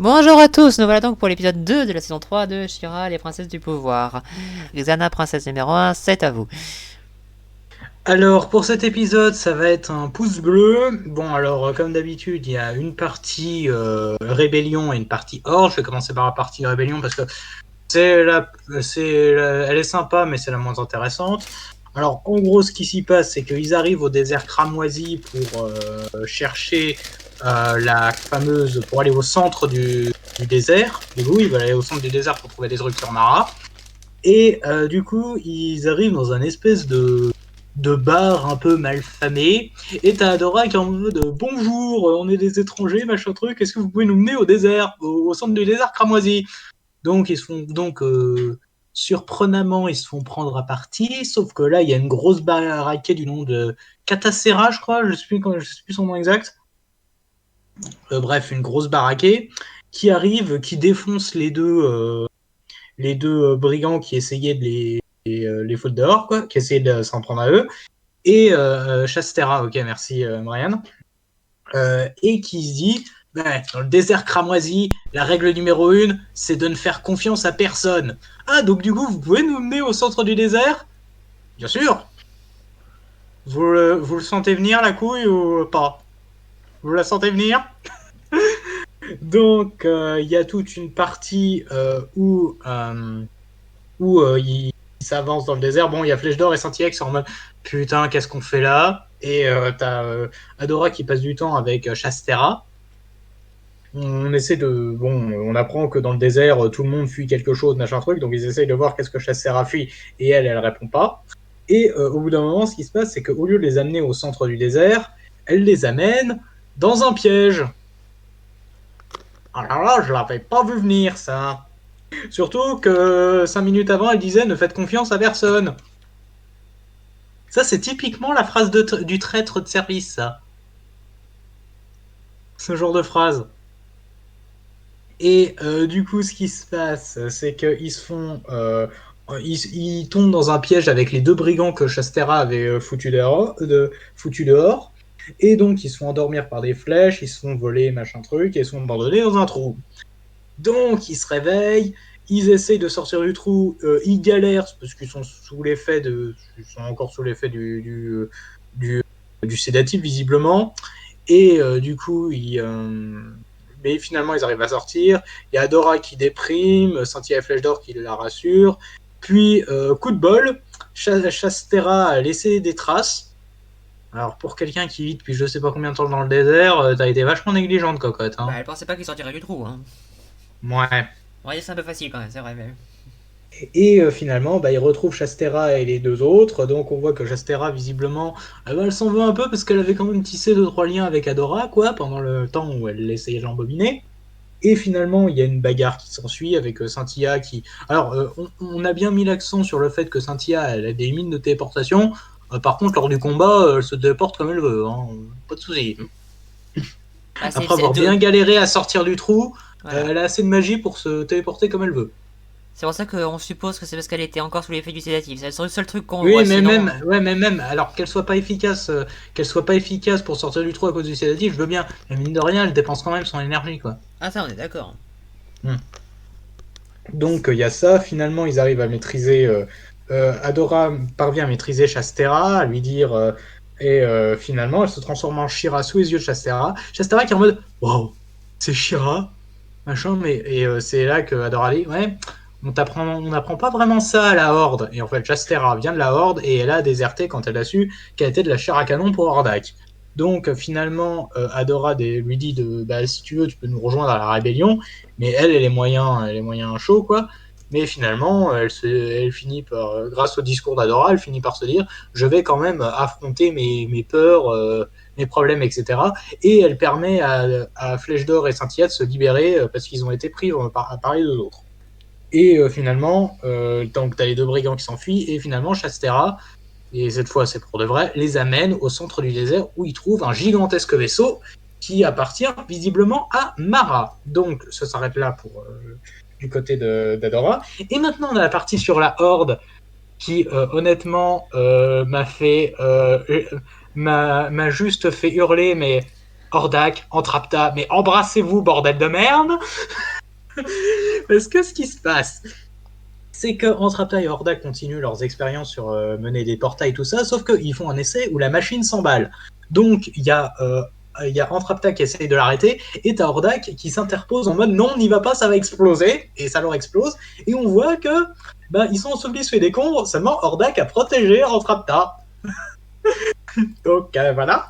Bonjour à tous, nous voilà donc pour l'épisode 2 de la saison 3 de She-Ra, les princesses du pouvoir. Xana, princesse numéro 1, c'est à vous. Alors, pour cet épisode, ça va être un pouce bleu. Bon, alors, comme d'habitude, il y a une partie rébellion et une partie horde. Je vais commencer par la partie rébellion parce que elle est sympa, mais c'est la moins intéressante. Alors, en gros, ce qui s'y passe, c'est qu'ils arrivent au désert cramoisi pour chercher pour aller au centre du désert. Du coup, ils veulent aller au centre du désert pour trouver des trucs sur Mara. Et du coup, ils arrivent dans un espèce de bar un peu malfamé. Et t'as Adora qui est en mode bonjour, on est des étrangers, machin truc, est-ce que vous pouvez nous mener au désert, au centre du désert cramoisi. Donc ils se font surprenamment, ils se font prendre à partie, sauf que là, il y a une grosse baraquée du nom de Katacera, je crois, je sais plus son nom exact. Bref, une grosse baraquée qui arrive, qui défonce les deux brigands qui essayaient de les foutre dehors, quoi, qui essayaient de s'en prendre à eux, et Chastera, ok, merci Marianne, et qui se dit, bah, dans le désert cramoisi, la règle numéro 1, c'est de ne faire confiance à personne. Ah, donc du coup, vous pouvez nous mener au centre du désert? Bien sûr. Vous le sentez venir, la couille, ou pas? Vous la sentez venir? Donc, il y a toute une partie où il s'avance dans le désert. Bon, il y a Flèche d'Or et Scintilla qui sont en mode putain, qu'est-ce qu'on fait là? Et t'as Adora qui passe du temps avec Chastera. On apprend que dans le désert, tout le monde fuit quelque chose, machin truc, donc ils essayent de voir qu'est-ce que Chastera fuit, et elle répond pas. Et au bout d'un moment, ce qui se passe, c'est qu'au lieu de les amener au centre du désert, elle les amène dans un piège. Alors là, je l'avais pas vu venir, ça. Surtout que 5 minutes avant, elle disait ne faites confiance à personne. Ça, c'est typiquement la phrase du traître de service, ça. Ce genre de phrase. Et du coup, ce qui se passe, c'est qu'ils se font. Ils tombent dans un piège avec les deux brigands que Chastera avait foutu dehors. Et donc, ils se font endormir par des flèches, ils se font voler, machin truc, et ils sont abandonnés dans un trou. Donc, ils se réveillent, ils essayent de sortir du trou, ils galèrent parce qu'ils sont ils sont encore sous l'effet du, du sédatif visiblement, et du coup, mais finalement, ils arrivent à sortir. Il y a Adora qui déprime, Scintilla et Flèche d'Or qui la rassure. Puis, coup de bol, Chastera a laissé des traces. Alors, pour quelqu'un qui vit depuis je sais pas combien de temps dans le désert, t'as été vachement négligente, cocotte. Bah, Hein. elle pensait pas qu'il sortirait du trou, hein. Ouais. Ouais, c'est un peu facile quand même, c'est vrai, mais. Et finalement, bah, il retrouve Chastera et les deux autres. Donc on voit que Chastera, visiblement, elle s'en veut un peu parce qu'elle avait quand même tissé 2-3 liens avec Adora, quoi, pendant le temps où elle essayait de l'embobiner. Et finalement, il y a une bagarre qui s'ensuit avec Scintilla qui. Alors, on a bien mis l'accent sur le fait que Scintilla, elle a des mines de téléportation. Par contre, lors du combat, elle se téléporte comme elle veut. Hein. Pas de soucis. Bah, Après avoir bien galéré à sortir du trou, Voilà. elle a assez de magie pour se téléporter comme elle veut. C'est pour ça qu'on suppose que c'est parce qu'elle était encore sous l'effet du sédatif. C'est le seul truc qu'on Oui, voit, sinon. mais même, alors qu'elle soit pas efficace pour sortir du trou à cause du sédatif, je veux bien. Mais mine de rien, elle dépense quand même son énergie, quoi. Ah, ça, on est d'accord. Hmm. Donc il y a ça. Finalement, ils arrivent à maîtriser. Adora parvient à maîtriser Chastera, à lui dire. Et finalement, elle se transforme en Shira sous les yeux de Chastera. Chastera qui est en mode wow, c'est Shira, machin. Mais et c'est là que Adora dit ouais. On n'apprend pas vraiment ça à la Horde. Et en fait, Chastera vient de la Horde et elle a déserté quand elle a su qu'elle était de la chair à canon pour Hordak. Donc finalement, Adora lui dit bah, si tu veux, tu peux nous rejoindre à la rébellion, mais elle est moyens chauds, quoi. Mais finalement, elle finit par, grâce au discours d'Adora, elle finit par se dire je vais quand même affronter mes peurs, mes problèmes, etc. Et elle permet à Flèche d'Or et Scintilla de se libérer parce qu'ils ont été pris par les deux autres. Et finalement, donc tu as les deux brigands qui s'enfuient, et finalement, Chastera, et cette fois c'est pour de vrai, les amène au centre du désert où ils trouvent un gigantesque vaisseau qui appartient visiblement à Mara. Donc ça s'arrête là pour du côté d'Adora. Et maintenant on a la partie sur la Horde qui honnêtement m'a juste fait hurler, mais Hordak, Entrapta, mais embrassez-vous, bordel de merde. Parce que ce qui se passe, c'est que Entrapta et Hordak continuent leurs expériences sur mener des portails, tout ça, sauf qu'ils font un essai où la machine s'emballe. Donc, il y a Entrapta qui essaye de l'arrêter, et t'as Hordak qui s'interpose en mode non, n'y va pas, ça va exploser, et ça leur explose, et on voit que ils sont ensevelis sous les décombres, seulement Hordak a protégé Entrapta. Donc voilà.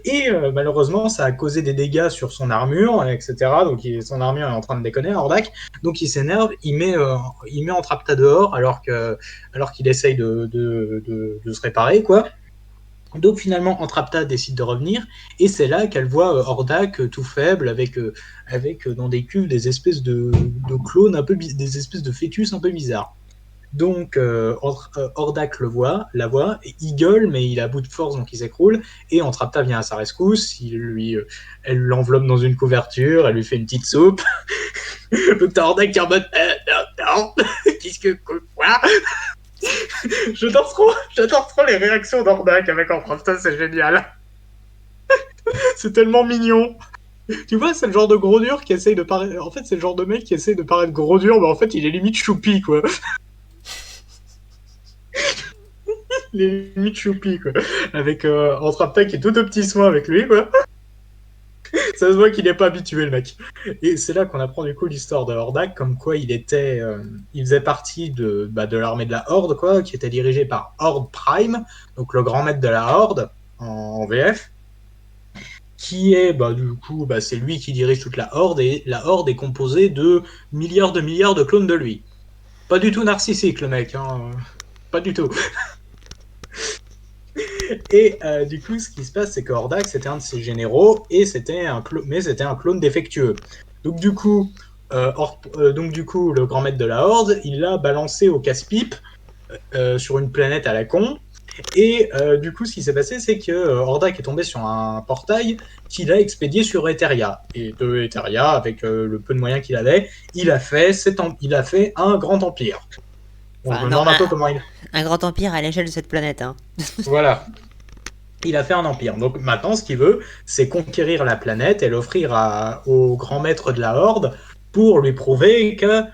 Et malheureusement, ça a causé des dégâts sur son armure, etc. Donc son armure est en train de déconner, Hordak. Donc il s'énerve, il met Entrapta dehors alors qu'il essaye de se réparer, quoi. Donc finalement, Entrapta décide de revenir, et c'est là qu'elle voit Hordak tout faible, avec dans des cuves des espèces de clones, des espèces de fœtus un peu bizarres. Donc Hordak la voit, et il gueule, mais il est à bout de force, donc il s'écroule, et Entrapta vient à sa rescousse, elle l'enveloppe dans une couverture, elle lui fait une petite soupe. Donc t'as Hordak qui est en mode non, qu'est-ce que quoi. J'adore trop les réactions d'Hordak avec Entrapta, c'est génial. C'est tellement mignon. Tu vois, c'est le genre de gros dur qui essaye de paraître. En fait, c'est le genre de mec qui essaye de paraître gros dur, mais en fait, il est limite choupi, quoi. Il est limite choupi, quoi. Avec Entrapta qui est tout au petit soin avec lui, quoi. Ça se voit qu'il n'est pas habitué, le mec. Et c'est là qu'on apprend du coup l'histoire de Hordak, comme quoi il faisait partie de l'armée de la Horde, quoi, qui était dirigée par Horde Prime, donc le grand maître de la Horde en VF, qui est, du coup, c'est lui qui dirige toute la Horde, et la Horde est composée de milliards de clones de lui. Pas du tout narcissique, le mec, hein. Pas du tout. Et du coup, ce qui se passe, c'est que Hordak, c'était un de ses généraux, et c'était un clone défectueux. Donc du coup, le grand maître de la Horde, il l'a balancé au casse-pipe sur une planète à la con. Et du coup, ce qui s'est passé, c'est que Hordak est tombé sur un portail qu'il a expédié sur Etheria. Et de Etheria, avec le peu de moyens qu'il avait, il a fait un grand empire. On se demande un peu comment il... Un grand empire à l'échelle de cette planète. Hein. Voilà. Il a fait un empire. Donc maintenant, ce qu'il veut, c'est conquérir la planète et l'offrir au grand maître de la Horde pour lui prouver que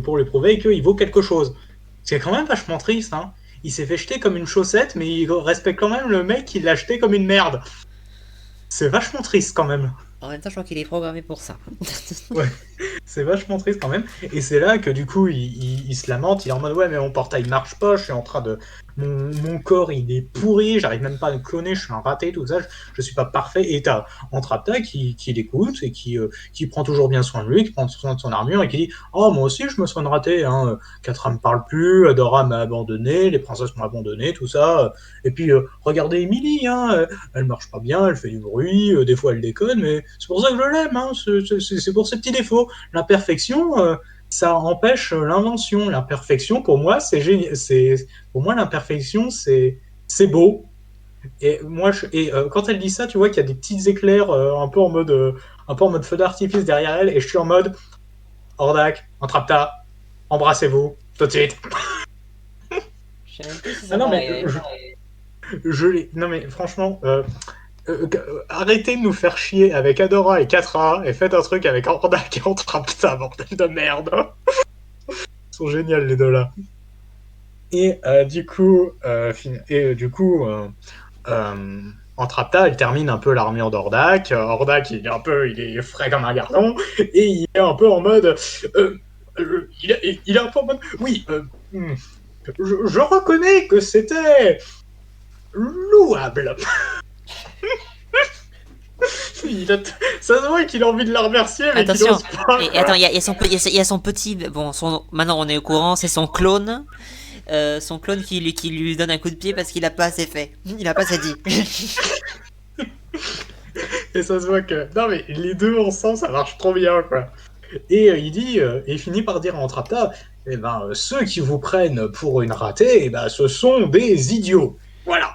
pour lui prouver qu'il vaut quelque chose. C'est quand même vachement triste, hein. Il s'est fait jeter comme une chaussette, mais il respecte quand même le mec qui l'a jeté comme une merde. C'est vachement triste quand même. En même temps, je crois qu'il est programmé pour ça. Ouais, c'est vachement triste quand même. Et c'est là que du coup, il se lamente. Il est en mode ouais, mais mon portail marche pas. Je suis en train de. Mon corps, il est pourri. J'arrive même pas à me cloner. Je suis un raté, tout ça. Je suis pas parfait. Et t'as Entrapta qui l'écoute et qui prend toujours bien soin de lui, qui prend soin de son armure et qui dit oh, moi aussi, je me soigne raté. Hein. Catra me parle plus. Adora m'a abandonné. Les princesses m'ont abandonné, tout ça. Et puis, regardez Emily. Hein. Elle marche pas bien. Elle fait du bruit. Des fois, elle déconne. Mais c'est pour ça que je l'aime. Hein. C'est pour ses petits défauts. L'imperfection, ça empêche l'invention. L'imperfection, pour moi, c'est génial. Pour moi, l'imperfection, c'est beau. Et moi, quand elle dit ça, tu vois qu'il y a des petits éclairs un peu en mode feu d'artifice derrière elle, et je suis en mode Hordak, Entrapta, embrassez-vous tout de suite. Je sais même plus si ça Ah non, va mais arriver. non mais franchement. Arrêtez de nous faire chier avec Adora et Catra et faites un truc avec Hordak et Entrapta, bordel de merde. Ils sont géniaux les deux là. Et du coup, Entrapta, il termine un peu l'armure d'Hordak. Hordak, il est frais comme un gardon et il est un peu en mode, il est un peu en mode, oui, je reconnais que c'était louable. Ça se voit qu'il a envie de la remercier, mais qu'il Attention, ose pas. et attends, il y a son petit. Bon, maintenant on est au courant, c'est son clone. Son clone qui lui donne un coup de pied parce qu'il a pas assez fait. Il a pas assez dit. Et ça se voit que. Non, mais les deux ensemble, ça marche trop bien, quoi. Et il finit par dire à Entrapta ceux qui vous prennent pour une ratée, ce sont des idiots. Voilà.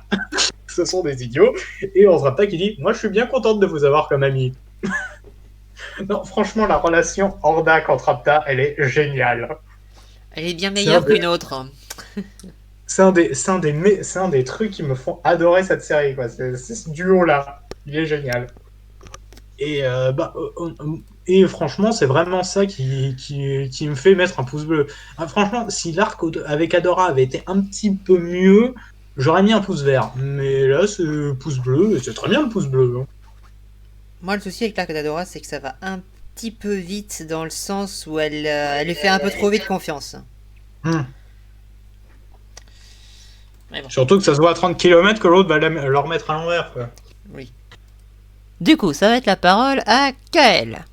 Ce sont des idiots. Et Entrapta qui dit moi, je suis bien contente de vous avoir comme ami. Non, franchement, la relation Hordak-Entrapta, elle est géniale. Elle est bien meilleure qu'une autre. C'est un des trucs qui me font adorer cette série, quoi. C'est ce duo-là. Il est génial. Et, et franchement, c'est vraiment ça qui me fait mettre un pouce bleu. Ah, franchement, si l'arc avec Adora avait été un petit peu mieux, j'aurais mis un pouce vert. Mais là, c'est pouce bleu, et c'est très bien le pouce bleu. Hein. Moi, le souci avec l'arc d'Adora, c'est que ça va un petit peu vite dans le sens où elle lui fait un peu trop vite confiance. Hmm. Mais bon, Surtout que ça se voit à 30 km que l'autre va leur mettre à l'envers. Quoi. oui. Du coup, ça va être la parole à Kael.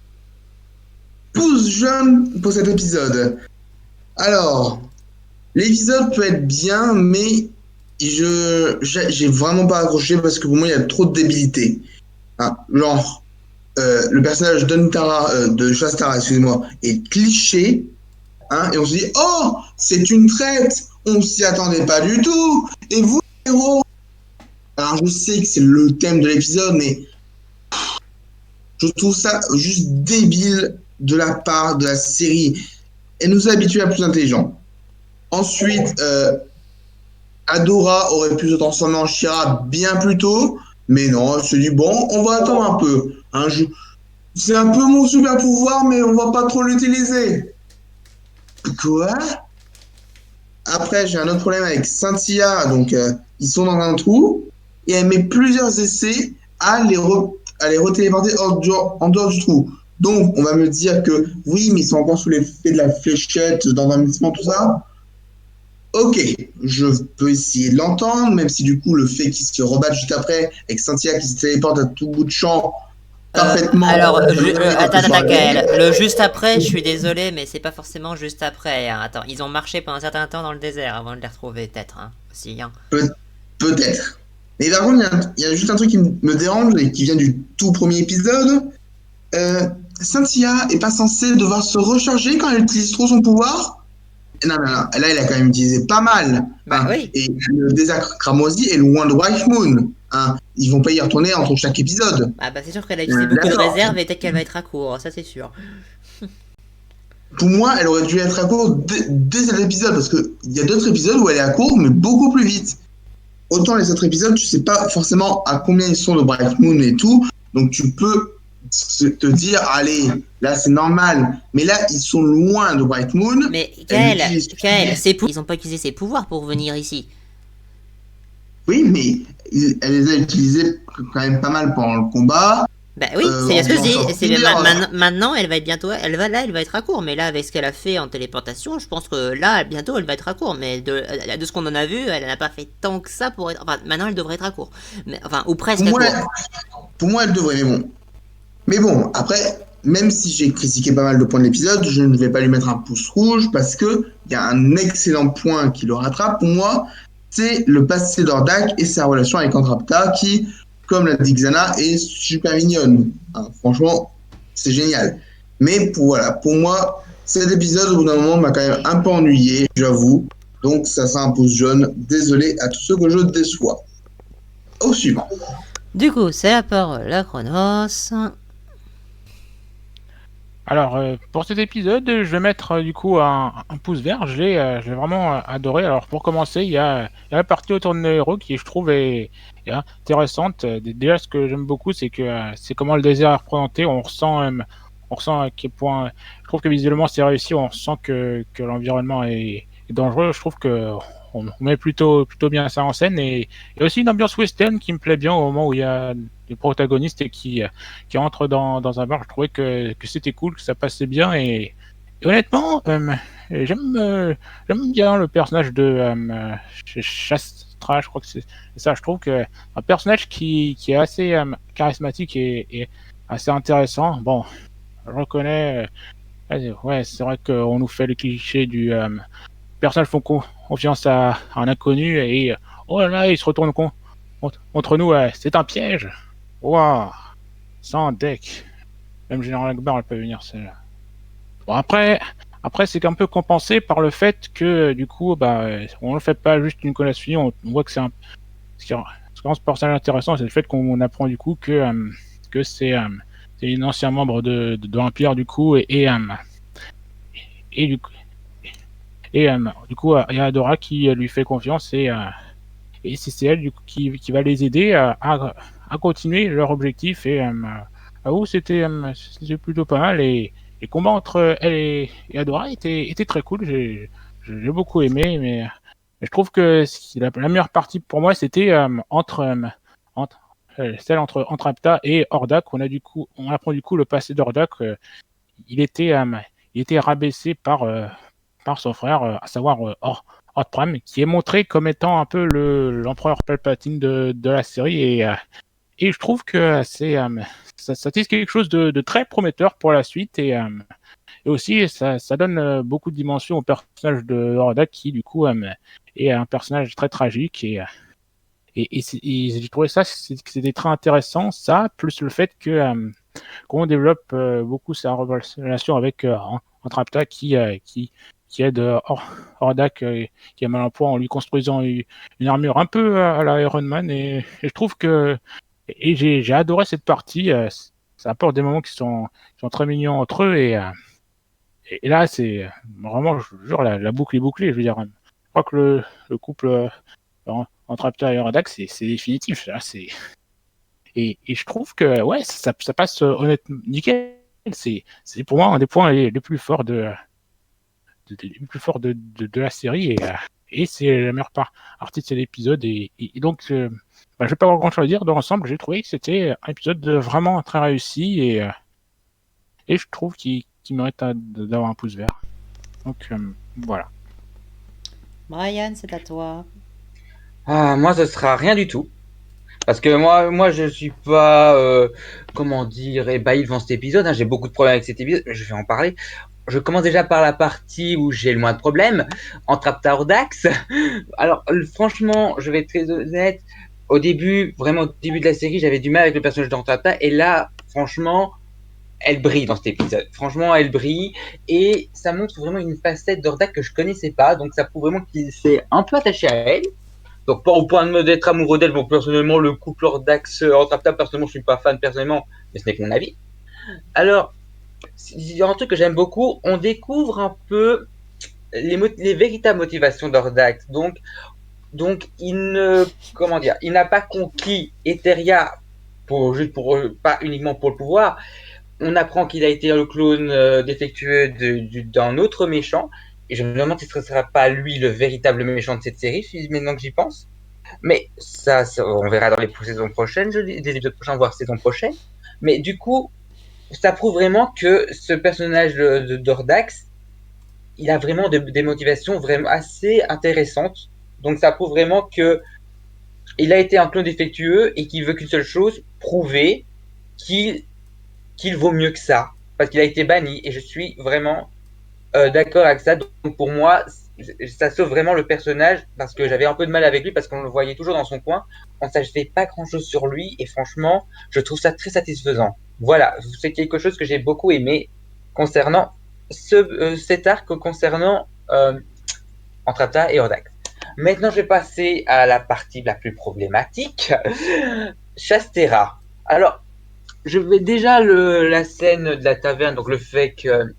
Pouce jaune pour cet épisode. Alors, l'épisode peut être bien, mais j'ai vraiment pas accroché parce que pour moi, il y a trop de débilité. Hein, genre, le personnage de Shastara, excusez-moi, est cliché, hein, et on se dit, oh, c'est une traite, on s'y attendait pas du tout, et vous, héros. Alors, je sais que c'est le thème de l'épisode, mais je trouve ça juste débile de la part de la série. Elle nous a habitués à plus intelligent. Ensuite, Adora aurait pu se transformer en Shira bien plus tôt, mais non, elle se dit bon, on va attendre un peu. Hein, c'est un peu mon super pouvoir, mais on va pas trop l'utiliser. Quoi? Après, j'ai un autre problème avec Cynthia, donc ils sont dans un trou, et elle met plusieurs essais à les retéléporter en dehors du trou. Donc, on va me dire que oui, mais ils sont encore sous l'effet de la fléchette, d'endormissement, tout ça. Ok, je peux essayer de l'entendre, même si du coup le fait qu'il se rebatte juste après et que Cynthia qui se téléporte à tout bout de champ parfaitement. Attends, Kael. Le juste après, je suis désolé, mais c'est pas forcément juste après. Hein. Attends, ils ont marché pendant un certain temps dans le désert avant de les retrouver, peut-être. Hein, aussi, hein. Peut-être. Mais par contre, il y a juste un truc qui me dérange et qui vient du tout premier épisode. Cynthia est pas censée devoir se recharger quand elle utilise trop son pouvoir. Non, non, non. Là, elle a quand même utilisé pas mal. Bah Hein. oui. Et le désastre Cramoisi est loin de White Moon. Hein. Ils vont pas y retourner entre chaque épisode. Ah bah c'est sûr qu'elle a utilisé beaucoup de réserves et peut-être qu'elle va être à court, ça c'est sûr. Pour moi, elle aurait dû être à court dès cet épisode, parce qu'il y a d'autres épisodes où elle est à court, mais beaucoup plus vite. Autant les autres épisodes, tu sais pas forcément à combien ils sont de Bright Moon et tout, donc tu peux te dire, allez, là c'est normal, mais là ils sont loin de Bright Moon. Mais Kael, ils ont pas utilisé ses pouvoirs pour venir ici. Oui, mais elle les a utilisés quand même pas mal pendant le combat. Bah oui, c'est ce que je dis. Maintenant, elle va être à court. Mais là, avec ce qu'elle a fait en téléportation, je pense que là, bientôt, elle va être à court. Mais de ce qu'on en a vu, elle n'a pas fait tant que ça pour être. Enfin, maintenant, elle devrait être à court. Mais, enfin, ou presque à court. Pour moi, elle devrait, mais bon. Mais bon, après, même si j'ai critiqué pas mal de points de l'épisode, je ne vais pas lui mettre un pouce rouge parce que il y a un excellent point qui le rattrape pour moi. C'est le passé d'Ordak et sa relation avec Antrapta qui, comme l'a dit Xana, est super mignonne. Hein, franchement, c'est génial. Mais pour moi, cet épisode, au bout d'un moment, m'a quand même un peu ennuyé, j'avoue. Donc, ça sera un pouce jaune. Désolé à tous ceux que je déçois. Au suivant. Du coup, c'est la parole à Chronos. Alors, pour cet épisode, je vais mettre du coup un pouce vert. Je l'ai vraiment adoré. Alors, pour commencer, il y a la partie autour de nos héros qui, je trouve, est intéressante. Déjà, ce que j'aime beaucoup, c'est que c'est comment le désert est représenté. On ressent à quel point. Je trouve que visuellement, c'est réussi. On sent que l'environnement est dangereux. Je trouve que on met plutôt bien ça en scène. Et il y a aussi une ambiance western qui me plaît bien au moment où il y a des protagonistes qui entrent dans un bar. Je trouvais que c'était cool, que ça passait bien et honnêtement, j'aime bien le personnage de Shastra, je crois que c'est ça. Je trouve que un personnage qui est assez charismatique et assez intéressant. Bon, je reconnais, ouais, c'est vrai qu'on nous fait le cliché du personnage font confiance à un inconnu et oh là là, il se retourne contre nous, c'est un piège. Waouh, sans deck. Même Général Akbar, elle peut venir celle-là. Bon après c'est un peu compensé par le fait que du coup on ne fait pas juste une collation, on voit que ce qui rend ce personnage intéressant, c'est le fait qu'on apprend du coup que c'est une ancien membre de l'Empire du coup et du coup du coup il y a Adora qui lui fait confiance et c'est elle du coup, qui va les aider à à continuer leur objectif c'était plutôt pas mal et les combats entre elle et Adora étaient très cool. J'ai beaucoup aimé, mais je trouve que la meilleure partie pour moi c'était entre celle entre Apta et Hordak. On apprend du coup le passé d'Hordak. Il était euh, il était rabaissé par son frère, à savoir Hot Prime, qui est montré comme étant un peu l'empereur Palpatine de la série et je trouve que ça tisse quelque chose de très prometteur pour la suite et aussi ça donne beaucoup de dimensions au personnage de Hordak qui du coup est un personnage très tragique et j'ai trouvé ça c'était très intéressant ça plus le fait que qu'on développe beaucoup sa relation avec Antrapta qui aide Hordak qui est mal en point en lui construisant une armure un peu à la Iron Man et je trouve que et j'ai adoré cette partie. Ça apporte des moments qui sont très mignons entre eux et là c'est vraiment je vous jure la boucle est bouclée. Je veux dire, je crois que le couple entre Apta et Hordak c'est définitif. Là, et je trouve que ouais ça passe honnêtement nickel. C'est pour moi un des points les plus forts les plus forts de la série et c'est la meilleure partie de cet épisode et donc je vais pas avoir grand chose à dire dans l'ensemble. J'ai trouvé que c'était un épisode vraiment très réussi et je trouve qu'il mérite d'avoir un pouce vert. Donc voilà. Brian, c'est à toi. Ah, moi, ce sera rien du tout. Parce que moi, je suis pas, comment dire, ébahi devant cet épisode. Hein. J'ai beaucoup de problèmes avec cet épisode. Je vais en parler. Je commence déjà par la partie où j'ai le moins de problèmes, entre Aptar Dax. Alors, franchement, je vais être très honnête. Vraiment au début de la série, j'avais du mal avec le personnage d'Antrapta. Et là, franchement, elle brille dans cet épisode. Franchement, elle brille. Et ça montre vraiment une facette d'Ordak que je connaissais pas. Donc, ça prouve vraiment qu'il s'est un peu attaché à elle. Donc, pas au point d'être amoureux d'elle. Bon, personnellement, le couple Ordax Antrapta, personnellement, je suis pas fan personnellement. Mais ce n'est que mon avis. Alors, il y a un truc que j'aime beaucoup. On découvre un peu les véritables motivations d'Ordax. Donc, comment dire, il n'a pas conquis Etheria pas uniquement pour le pouvoir. On apprend qu'il a été le clone défectueux d'un autre méchant. Et je me demande si ce ne sera pas lui le véritable méchant de cette série, maintenant que j'y pense. Mais ça, on verra dans les saisons prochaines, des épisodes prochains, voire saison prochaine. Mais du coup, ça prouve vraiment que ce personnage d'Ordax, il a vraiment des motivations vraiment assez intéressantes. Donc ça prouve vraiment que il a été un clone défectueux et qu'il veut qu'une seule chose, prouver qu'il vaut mieux que ça, parce qu'il a été banni. Et je suis vraiment d'accord avec ça. Donc pour moi, ça sauve vraiment le personnage, parce que j'avais un peu de mal avec lui, parce qu'on le voyait toujours dans son coin. On ne savait pas grand-chose sur lui, et franchement, je trouve ça très satisfaisant. Voilà, c'est quelque chose que j'ai beaucoup aimé concernant cet arc concernant Antrapta et Hordak. Maintenant, je vais passer à la partie la plus problématique, Chastera. Alors, je vais déjà la scène de la taverne, donc le fait que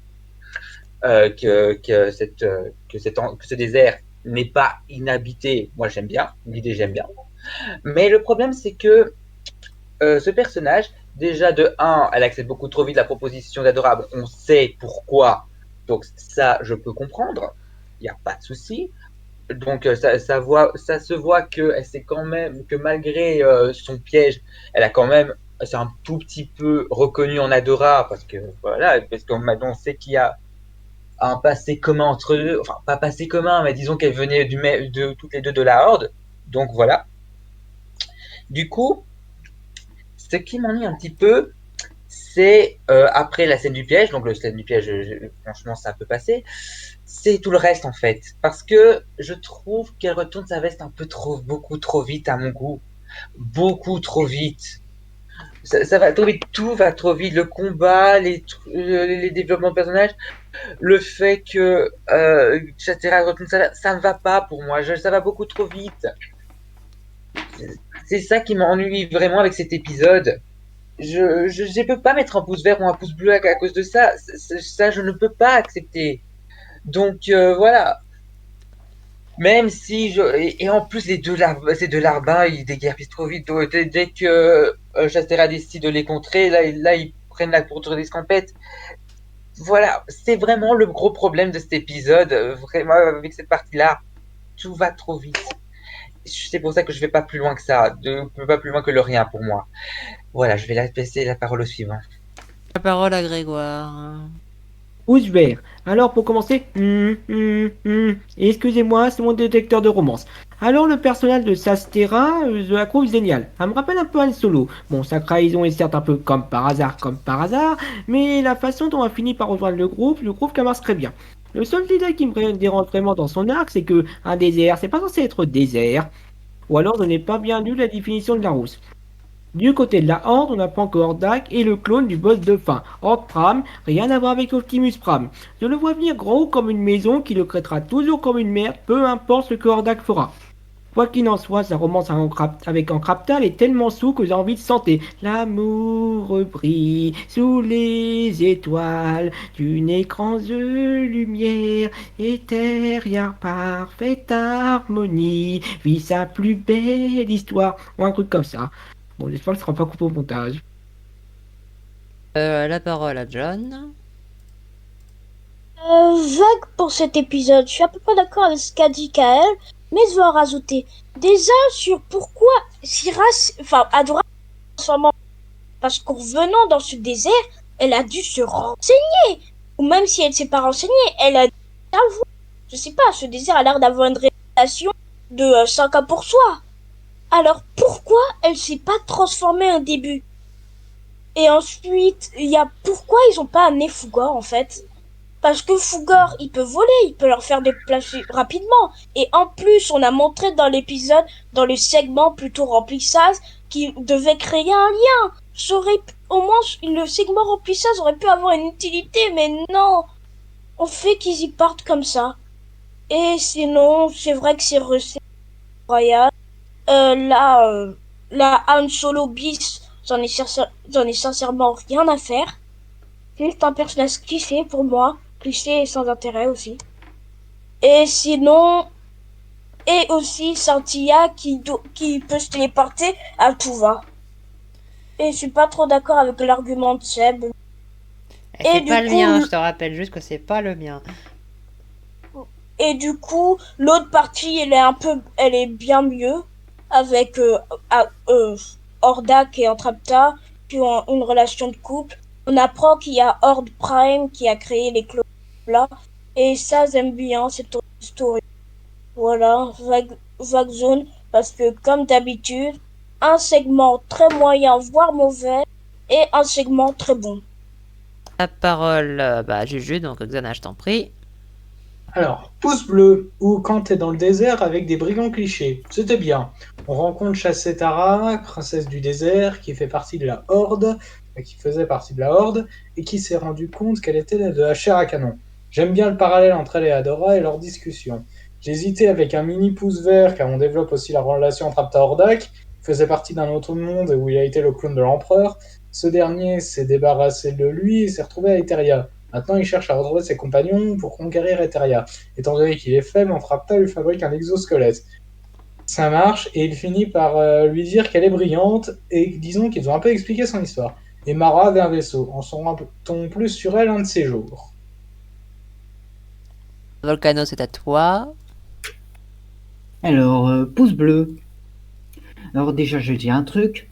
ce désert n'est pas inhabité, moi j'aime bien, l'idée j'aime bien. Mais le problème c'est que ce personnage, déjà de 1, elle accepte beaucoup trop vite la proposition d'Adorable, on sait pourquoi, donc ça je peux comprendre, il n'y a pas de souci. Donc ça se voit que elle sait quand même que malgré son piège, elle a quand même c'est un tout petit peu reconnu en Adora parce que voilà parce qu'on maintenant on sait qu'il y a un passé commun entre eux, enfin pas passé commun mais disons qu'elle venait de toutes les deux de la Horde. Donc voilà. Du coup, ce qui m'ennuie un petit peu, c'est après la scène du piège, donc la scène du piège, franchement ça peut passer. C'est tout le reste en fait, parce que je trouve qu'elle retourne sa veste beaucoup trop vite à mon goût, beaucoup trop vite. Ça va trop vite, tout va trop vite, le combat, les développements de personnages, le fait que Chatera retourne sa veste, ça ne va pas pour moi, ça va beaucoup trop vite. C'est ça qui m'ennuie vraiment avec cet épisode. Je peux pas mettre un pouce vert ou un pouce bleu à cause de ça, ça je ne peux pas accepter. Donc voilà. Même si et en plus ces deux larbins, ils déguerpissent trop vite. Dès que Chastera décide de les contrer, là ils prennent la poursuite d'escampette. Voilà, c'est vraiment le gros problème de cet épisode. Vraiment, avec cette partie-là, tout va trop vite. C'est pour ça que je vais pas plus loin que ça, pas plus loin que le rien pour moi. Voilà, je vais laisser la parole au suivant. La parole à Grégoire. Pouce vert. Alors pour commencer, excusez-moi, c'est mon détecteur de romance. Alors le personnage de Sastera, je la trouve génial. Elle me rappelle un peu Han Solo. Bon, sa trahison est certes un peu comme par hasard, mais la façon dont elle finit par rejoindre le groupe, je trouve qu'elle marche très bien. Le seul détail qui me dérange vraiment dans son arc, c'est que un désert, c'est pas censé être désert. Ou alors je n'ai pas bien lu la définition de la rousse. Du côté de la Horde, on apprend que Hordak est le clone du boss de fin, Horde Pram, rien à voir avec Optimus Pram. Je le vois venir gros comme une maison qui le traitera toujours comme une merde, peu importe ce que Hordak fera. Quoi qu'il en soit, sa romance avec Encraptal est tellement sous que j'ai envie de chanter. L'amour brille sous les étoiles d'une écran de lumière, éthérien parfaite harmonie, vit sa plus belle histoire, ou un truc comme ça. Bon, j'espère que ce sera pas coupé au montage. La parole à John. Vague pour cet épisode. Je suis à peu près d'accord avec ce qu'a dit Kael, mais je vais en rajouter. Déjà sur pourquoi Adora transformant. Parce qu'en revenant dans ce désert, elle a dû se renseigner. Ou même si elle ne s'est pas renseignée, elle a dû savoir. Je sais pas, ce désert a l'air d'avoir une réputation de 5 cas pour soi. Alors pourquoi elle s'est pas transformée au début? Et ensuite, il y a pourquoi ils ont pas amené Fugor en fait? Parce que Fugor, il peut voler, il peut leur faire déplacer rapidement. Et en plus, on a montré dans l'épisode, dans le segment plutôt remplissage, qu'il devait créer un lien. Au moins, le segment remplissage aurait pu avoir une utilité, mais non. On fait qu'ils y partent comme ça. Et sinon, c'est vrai que c'est royal. La Han Solo bis, j'en ai sincèrement rien à faire. C'est juste un personnage cliché pour moi. Cliché et sans intérêt aussi. Et sinon, et aussi Santilla qui peut se téléporter à tout va. Et je suis pas trop d'accord avec l'argument de Seb. C'est pas le mien, je te rappelle juste que c'est pas le mien. Et du coup, l'autre partie, elle est bien mieux avec Hordak et Entrapta qui ont une relation de couple. On apprend qu'il y a Horde Prime qui a créé les clones là. Et ça, j'aime bien cette story. Voilà, vague zone. Parce que comme d'habitude, un segment très moyen, voire mauvais, et un segment très bon. La parole à Juju, donc Xana, je t'en prie. Alors, pouce bleu, ou quand t'es dans le désert avec des brigands clichés. C'était bien. On rencontre Chassetara, princesse du désert, qui fait partie de la Horde, qui faisait partie de la Horde, et qui s'est rendu compte qu'elle était de la chair à canon. J'aime bien le parallèle entre elle et Adora et leur discussion. J'ai hésité avec un mini pouce vert, car on développe aussi la relation entre Apta Hordak, qui faisait partie d'un autre monde où il a été le clone de l'empereur. Ce dernier s'est débarrassé de lui et s'est retrouvé à Eteria. Maintenant, il cherche à retrouver ses compagnons pour conquérir Eteria. Étant donné qu'il est faible, Entrapta lui fabrique un exosquelette. Ça marche, et il finit par lui dire qu'elle est brillante, et disons qu'ils ont un peu expliqué son histoire. Et Mara avait un vaisseau. En saura-t-on plus sur elle un de ces jours? Volcano, c'est à toi. Alors, pouce bleu. Alors déjà, je dis un truc.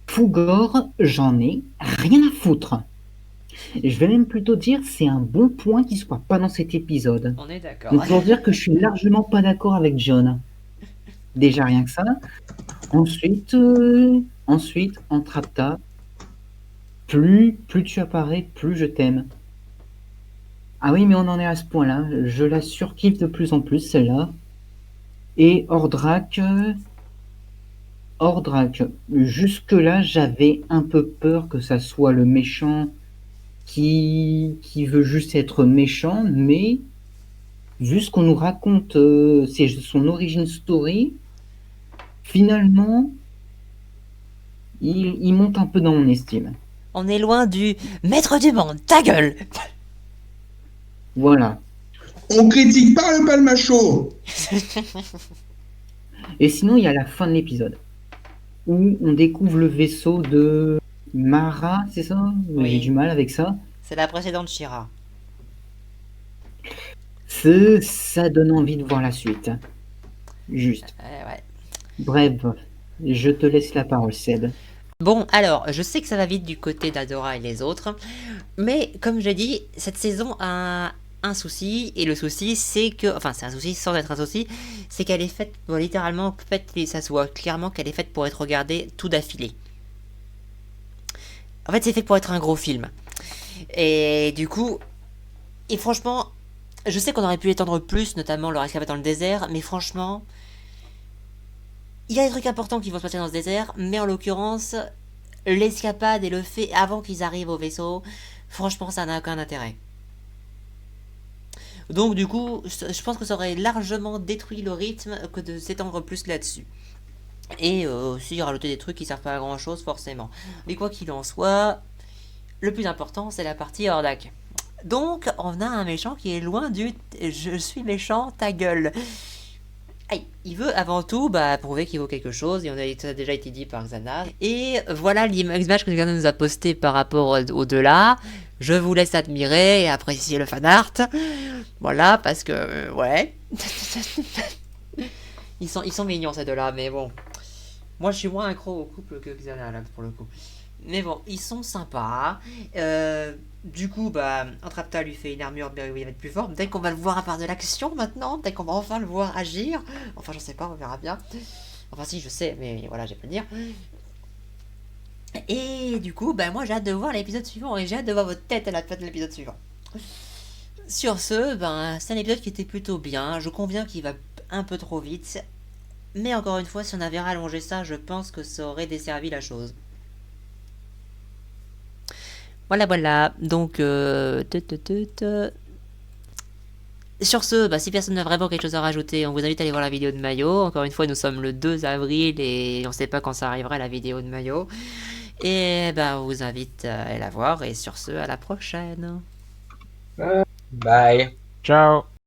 Fugor, j'en ai rien à foutre. Je vais même plutôt dire c'est un bon point qu'il soit pas dans cet épisode. On est d'accord. Donc pour dire que je suis largement pas d'accord avec John. Déjà rien que ça. Ensuite, Entrapta. Plus tu apparais, plus je t'aime. Ah oui, mais on en est à ce point-là. Je la surkiffe de plus en plus, celle-là. Et Ordrak, jusque-là, j'avais un peu peur que ça soit le méchant qui veut juste être méchant, mais vu ce qu'on nous raconte, c'est son origin story, finalement, il monte un peu dans mon estime. On est loin du maître du monde, ta gueule. Voilà. On critique pas le palmacho. Et sinon, il y a la fin de l'épisode où on découvre le vaisseau de Mara, c'est ça? Oui. J'ai du mal avec ça. C'est la précédente Shira. Ça donne envie de voir la suite. Juste. Ouais. Bref, je te laisse la parole, Seb. Bon, alors, je sais que ça va vite du côté d'Adora et les autres, mais comme je dis, cette saison a un souci, et le souci, c'est que, enfin, c'est un souci sans être un souci, c'est qu'elle est faite, bon, littéralement, ça se voit clairement qu'elle est faite pour être regardée tout d'affilée. En fait, c'est fait pour être un gros film. Et du coup, et franchement, je sais qu'on aurait pu étendre plus, notamment leur escapade dans le désert, mais franchement, il y a des trucs importants qui vont se passer dans ce désert, mais en l'occurrence, l'escapade et le fait avant qu'ils arrivent au vaisseau, franchement, ça n'a aucun intérêt. Donc du coup, je pense que ça aurait largement détruit le rythme que de s'étendre plus là-dessus. Et aussi rajouter des trucs qui servent pas à grand chose forcément. Mais quoi qu'il en soit, le plus important c'est la partie Hordak. Donc on a un méchant qui est loin du je suis méchant, ta gueule. Aïe, il veut avant tout prouver qu'il vaut quelque chose, et ça a déjà été dit par Xana. Et voilà l'image que Xana nous a posté par rapport au-delà. Je vous laisse admirer et apprécier le fanart. Voilà, parce que ouais. ils sont mignons ces deux-là, mais bon. Moi je suis moins accro au couple que Xana là pour le coup. Mais bon, ils sont sympas. Du coup, Entrapta lui fait une armure, il va être plus fort. Dès qu'on va le voir à part de l'action maintenant, dès qu'on va enfin le voir agir. Enfin, je sais pas, on verra bien. Enfin, si, je sais, mais voilà, j'ai pas le dire. Et du coup, moi j'ai hâte de voir l'épisode suivant et j'ai hâte de voir votre tête à la fin de l'épisode suivant. Sur ce, c'est un épisode qui était plutôt bien. Je conviens qu'il va un peu trop vite. Mais encore une fois, si on avait rallongé ça, je pense que ça aurait desservi la chose. Voilà. Donc, sur ce, si personne n'a vraiment quelque chose à rajouter, on vous invite à aller voir la vidéo de Mayo. Encore une fois, nous sommes le 2 avril et on ne sait pas quand ça arrivera la vidéo de Mayo. Et on vous invite à aller la voir. Et sur ce, à la prochaine. Bye. Ciao.